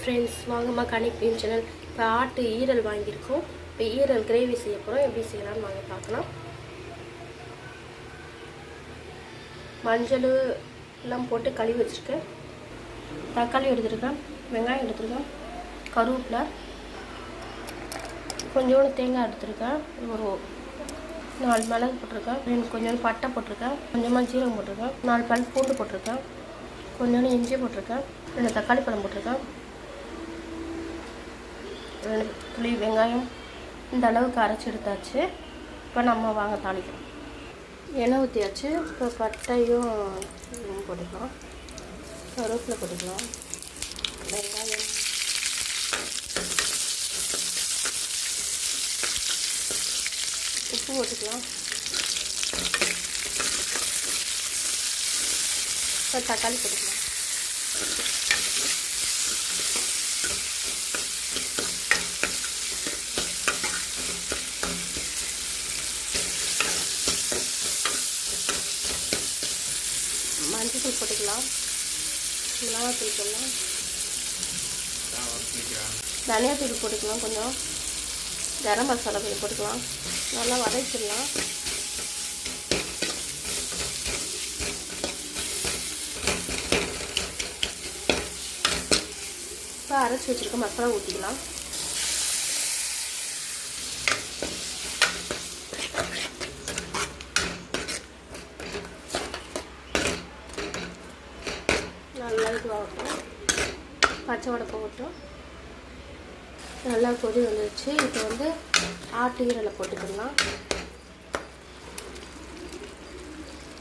Friends வாங்கம்மா கனிப்பீம் channel. இப்போ ஆட்டு ஈரல் வாங்கியிருக்கோம். இப்போ ஈரல் கிரேவி செய்ய போகிறோம். எப்படி செய்யலாம்னு வாங்க பார்க்கலாம். மஞ்சள் எல்லாம் போட்டு கழுவி வச்சுருக்கேன். தக்காளி எடுத்துருக்கேன், வெங்காயம் எடுத்துருக்கேன், கருவேப்பிலை, கொஞ்சோண்டு தேங்காய் எடுத்துருக்கேன், ஒரு 4 மிளகு போட்டிருக்கேன், கொஞ்சோண்டு பட்டை போட்டிருக்கேன், கொஞ்சமாக ஜீரகம் போட்டிருக்கேன், 4 பல் பூண்டு போட்டிருக்கேன், கொஞ்சோண்டு இஞ்சி போட்டிருக்கேன், 2 தக்காளி பழம் போட்டிருக்கேன், 2 துளி வெங்காயம். இந்த அளவுக்கு அரைச்சி எடுத்தாச்சு. இப்போ நம்ம வாங்க தாளிக்கலாம். எண்ணெய் ஊற்றியாச்சு. இப்போ பட்டையும் போட்டுக்கலாம், கருவேப்பிலை போட்டுக்கலாம், வெங்காயம், உப்பு போட்டுக்கலாம். இப்போ தக்காளி போட்டுக்கலாம். மஞ்சள் தூள் போட்டுக்கலாம், மிளகாத்தூள் போடலாம், தனியாத்தூள் போட்டுக்கலாம், கொஞ்சம் கரம் மசாலா கொஞ்சம் போட்டுக்கலாம். நல்லா வதக்கிடலாம். இப்போ அரைச்சி வச்சுருக்க மசாலா ஊற்றிக்கலாம். நல்லா இதுவாகட்டும், பச்சை வடை போகட்டும். நல்லா கொதி வந்துடுச்சு. இப்போ வந்து ஆட்டு ஈரலை போட்டுக்கலாம்.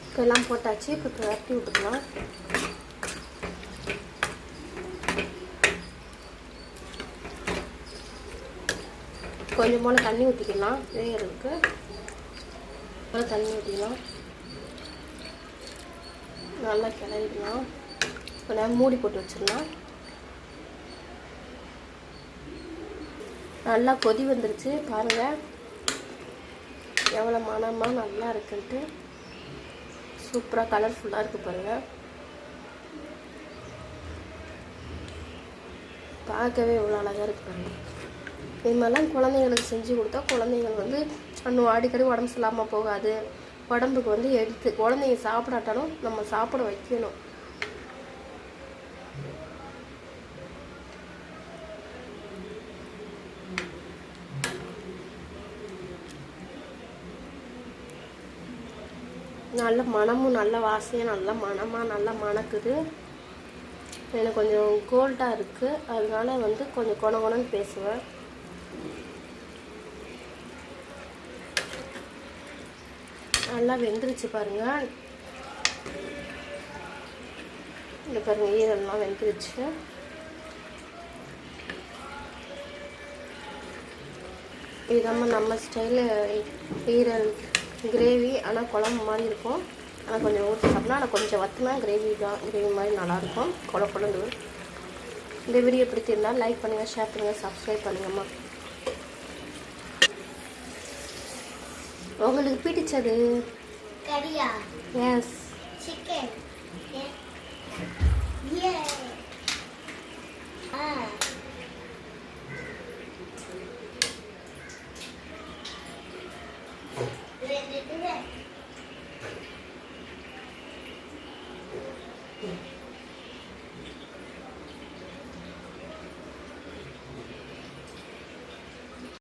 இப்போ எல்லாம் போட்டாச்சு. இப்போ கட்டி விட்டுக்கலாம். கொஞ்சம் போல் தண்ணி ஊற்றிக்கலாம். வேகிறதுக்கு போல் தண்ணி ஊற்றிக்கலாம். நல்லா கிளறிக்கலாம். இப்போ நேரம் மூடி போட்டு வச்சிடலாம். நல்லா கொதி வந்துருச்சு. பாருங்கள் எவ்வளோ மனமாக நல்லா இருக்குன்ட்டு. சூப்பராக கலர்ஃபுல்லாக இருக்குது பாருங்கள். பார்க்கவே எவ்வளோ அழகாக இருக்குது பாருங்கள். இது மாதிரிலாம் குழந்தைங்களுக்கு செஞ்சு கொடுத்தா குழந்தைங்கள் வந்து இன்னும் அடிக்கடி உடம்பு சரியில்லாமல் போகாது. உடம்புக்கு வந்து எடுத்து குழந்தைங்க சாப்பிடாட்டாலும் நம்ம சாப்பிட வைக்கணும். நல்ல மணமும் நல்ல வாசனையும் நல்ல மணமாக நல்லா மணக்குது. எனக்கு கொஞ்சம் கோல்டாக இருக்குது, அதனால வந்து கொஞ்சம் கொணன்னு பேசுவேன். நல்லா வெந்துருச்சு பாருங்கள். இந்த பாருங்கள் ஈரல்லாம் வெந்துருச்சு. இதாம நம்ம ஸ்டைலு ஈரல் கிரேவி. ஆனால் குழம்பு மாதிரி இருக்கும். ஆனால் கொஞ்சம் ஊற்றி சாப்பிட்னா, ஆனால் கொஞ்சம் வற்றினா கிரேவி மாதிரி நல்லாயிருக்கும். குழம்பு. இந்த வீடியோ பிடிச்சிருந்தால் லைக் பண்ணுங்கள், ஷேர் பண்ணுங்கள், சப்ஸ்கிரைப் பண்ணுங்கம்மா. உங்களுக்கு பிடிச்சது? கறியா? Yes, chicken.